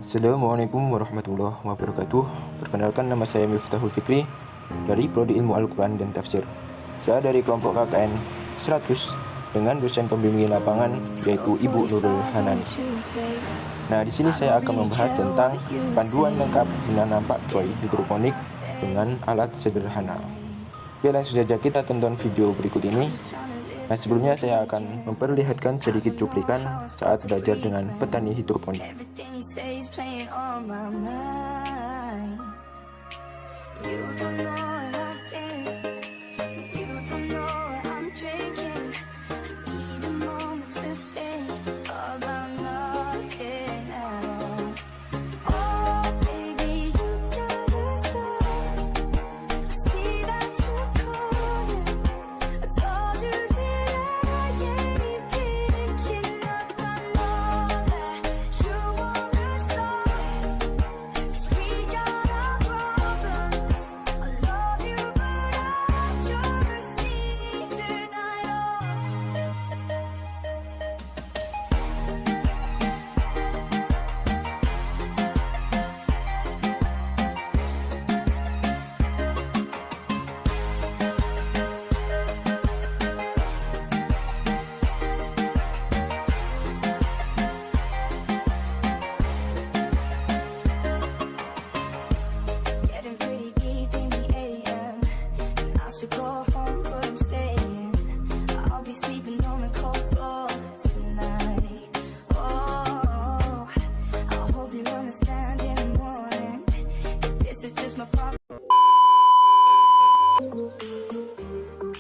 Assalamualaikum warahmatullahi wabarakatuh. Perkenalkan, nama saya Miftahul Fikri dari Prodi Ilmu Al-Quran dan Tafsir. Saya dari kelompok KKN 100 dengan dosen pembimbing lapangan yaitu Ibu Nurul Hanan. Nah, di sini saya akan membahas tentang panduan lengkap menanam pakcoy hidroponik dengan alat sederhana. Oke, langsung saja kita tonton video berikut ini. Nah, sebelumnya saya akan memperlihatkan sedikit cuplikan saat belajar dengan petani hidroponik.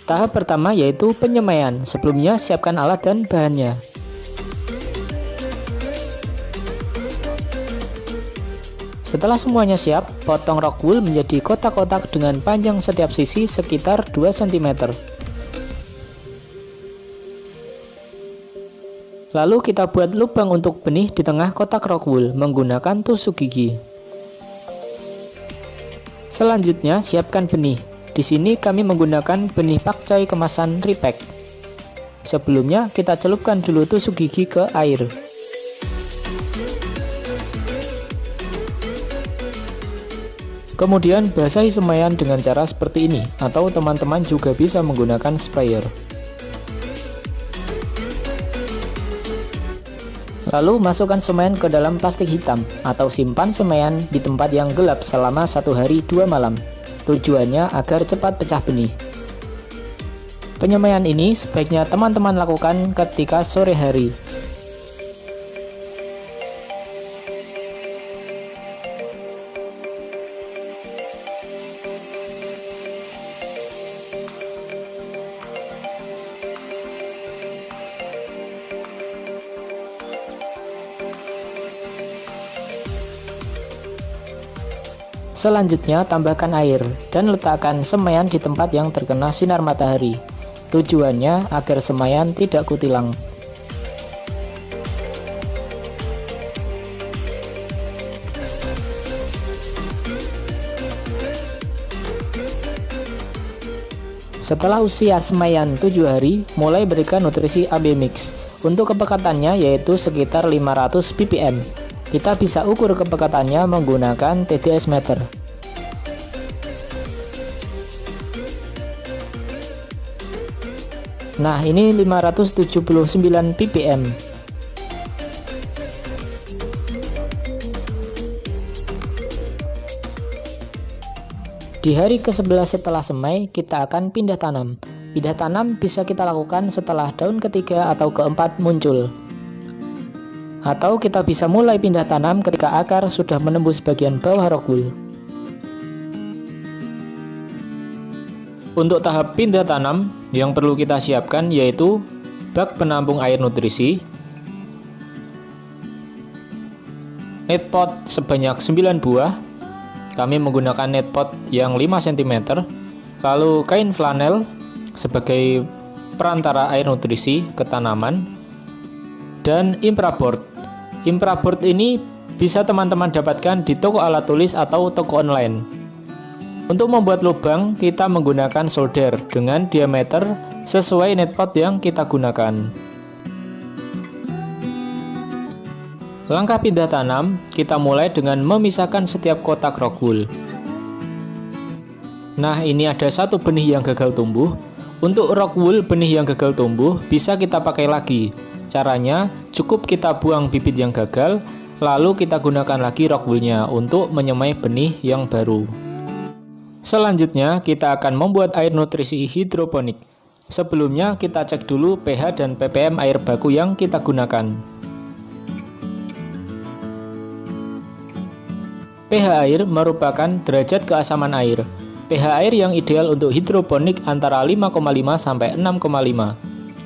Tahap pertama yaitu penyemaian. Sebelumnya siapkan alat dan bahannya. Setelah semuanya siap, potong rock wool menjadi kotak-kotak dengan panjang setiap sisi sekitar 2 cm. Lalu kita buat lubang untuk benih di tengah kotak rock wool menggunakan tusuk gigi. Selanjutnya siapkan benih. Di sini kami menggunakan benih pakcoy kemasan repack. Sebelumnya kita celupkan dulu tusuk gigi ke air. Kemudian basahi semaian dengan cara seperti ini, atau teman-teman juga bisa menggunakan sprayer. Lalu masukkan semaian ke dalam plastik hitam, atau simpan semaian di tempat yang gelap selama 1 hari 2 malam. Tujuannya agar cepat pecah benih. Penyemaian ini sebaiknya teman-teman lakukan ketika sore hari. Selanjutnya tambahkan air dan letakkan semaian di tempat yang terkena sinar matahari. Tujuannya agar semaian tidak kutilang. Setelah usia semaian 7 hari, mulai berikan nutrisi AB Mix. Untuk kepekatannya yaitu sekitar 500 ppm. Kita bisa ukur kepekatannya menggunakan TDS meter. Nah, ini 579 ppm. Di hari ke-11 setelah semai, kita akan pindah tanam. Pindah tanam bisa kita lakukan setelah daun ketiga atau keempat muncul. Atau kita bisa mulai pindah tanam ketika akar sudah menembus bagian bawah rock wool. Untuk tahap pindah tanam, yang perlu kita siapkan yaitu bak penampung air nutrisi, net pot sebanyak 9 buah, kami menggunakan net pot yang 5 cm, lalu kain flanel sebagai perantara air nutrisi ke tanaman, dan infraboard. Infraboard ini bisa teman-teman dapatkan di toko alat tulis atau toko online. Untuk membuat lubang, kita menggunakan solder dengan diameter sesuai net pot yang kita gunakan. Langkah pindah tanam, kita mulai dengan memisahkan setiap kotak rock wool. Nah, ini ada satu benih yang gagal tumbuh. Untuk rock wool benih yang gagal tumbuh bisa kita pakai lagi. Caranya, cukup kita buang bibit yang gagal, lalu kita gunakan lagi rock woolnya untuk menyemai benih yang baru. Selanjutnya, kita akan membuat air nutrisi hidroponik. Sebelumnya, kita cek dulu pH dan ppm air baku yang kita gunakan. pH air merupakan derajat keasaman air. pH air yang ideal untuk hidroponik antara 5,5 sampai 6,5.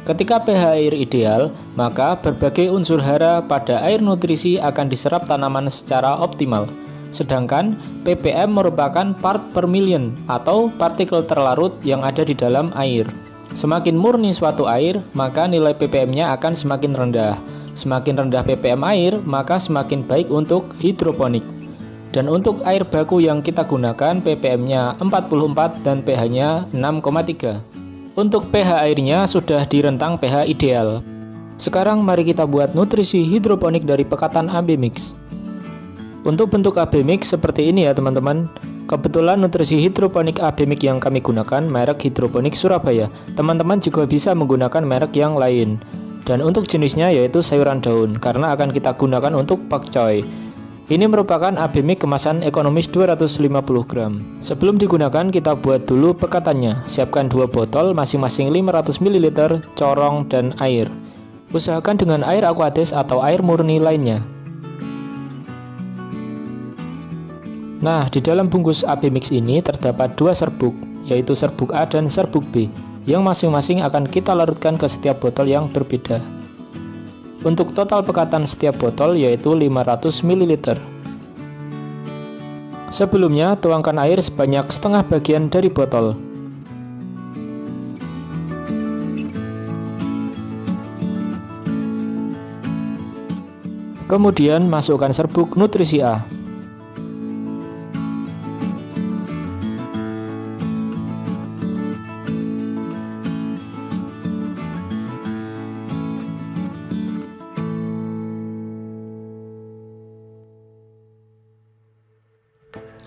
Ketika pH air ideal, maka berbagai unsur hara pada air nutrisi akan diserap tanaman secara optimal. Sedangkan ppm merupakan part per million atau partikel terlarut yang ada di dalam air. Semakin murni suatu air, maka nilai ppm-nya akan semakin rendah. Semakin rendah ppm air, maka semakin baik untuk hidroponik. Dan untuk air baku yang kita gunakan ppm-nya 44 dan pH-nya 6,3. Untuk pH airnya sudah di rentang pH ideal. Sekarang mari kita buat nutrisi hidroponik dari pekatan AB Mix. Untuk bentuk AB Mix seperti ini ya teman-teman. Kebetulan nutrisi hidroponik AB Mix yang kami gunakan merek Hidroponik Surabaya. Teman-teman juga bisa menggunakan merek yang lain. Dan untuk jenisnya yaitu sayuran daun karena akan kita gunakan untuk pakcoy. Ini merupakan AB Mix kemasan ekonomis 250 gram. Sebelum digunakan, kita buat dulu pekatannya. Siapkan 2 botol, masing-masing 500 ml, corong, dan air. Usahakan dengan air aquades atau air murni lainnya. Nah, di dalam bungkus AB Mix ini terdapat 2 serbuk, yaitu serbuk A dan serbuk B, yang masing-masing akan kita larutkan ke setiap botol yang berbeda. Untuk total pekatan setiap botol yaitu 500 ml. Sebelumnya, tuangkan air sebanyak setengah bagian dari botol. Kemudian, masukkan serbuk nutrisi A.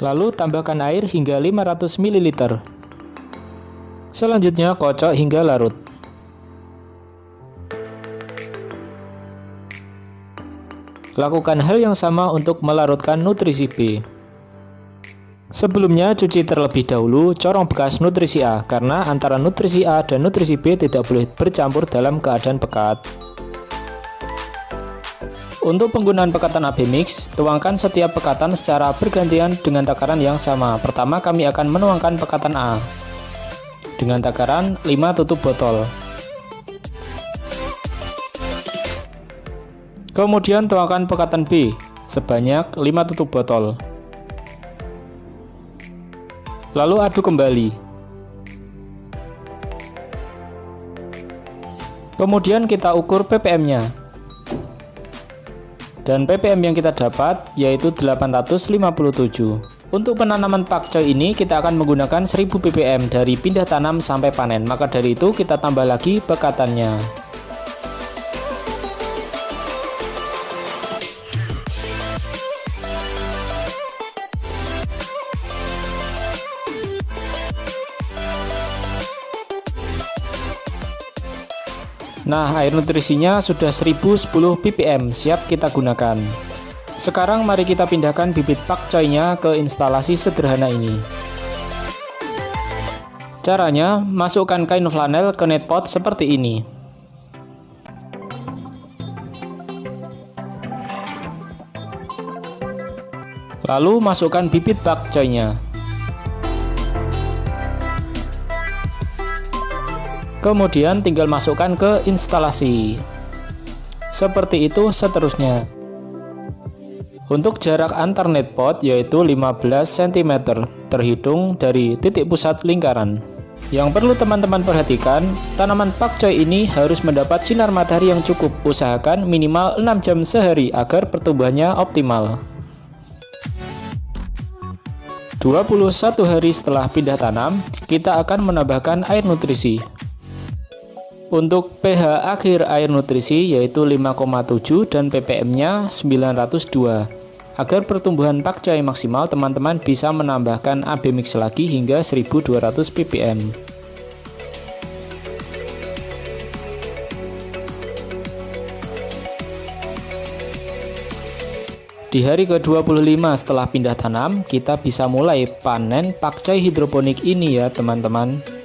Lalu tambahkan air hingga 500 ml. Selanjutnya kocok hingga larut. Lakukan hal yang sama untuk melarutkan nutrisi B. Sebelumnya cuci terlebih dahulu corong bekas nutrisi A karena antara nutrisi A dan nutrisi B tidak boleh bercampur dalam keadaan pekat. Untuk penggunaan pekatan AB Mix, tuangkan setiap pekatan secara bergantian dengan takaran yang sama. Pertama kami akan menuangkan pekatan A dengan takaran 5 tutup botol. Kemudian tuangkan pekatan B sebanyak 5 tutup botol. Lalu aduk kembali. Kemudian kita ukur ppm-nya. Dan ppm yang kita dapat yaitu 857. Untuk penanaman pakcoy ini kita akan menggunakan 1000 ppm dari pindah tanam sampai panen. Maka dari itu kita tambah lagi pekatannya. Nah, air nutrisinya sudah 1010 ppm, siap kita gunakan. Sekarang mari kita pindahkan bibit pakcoynya ke instalasi sederhana ini. Caranya, masukkan kain flanel ke net pot seperti ini. Lalu masukkan bibit pakcoynya. Kemudian tinggal masukkan ke instalasi. Seperti itu seterusnya. Untuk jarak antar net pot yaitu 15 cm terhitung dari titik pusat lingkaran. Yang perlu teman-teman perhatikan, tanaman pakcoy ini harus mendapat sinar matahari yang cukup. Usahakan minimal 6 jam sehari agar pertumbuhannya optimal. 21 hari setelah pindah tanam, kita akan menambahkan air nutrisi. Untuk pH akhir air nutrisi yaitu 5,7 dan ppm-nya 902. Agar pertumbuhan pakcoy maksimal, teman-teman bisa menambahkan AB mix lagi hingga 1200 ppm. Di hari ke-25 setelah pindah tanam, kita bisa mulai panen pakcoy hidroponik ini ya teman-teman.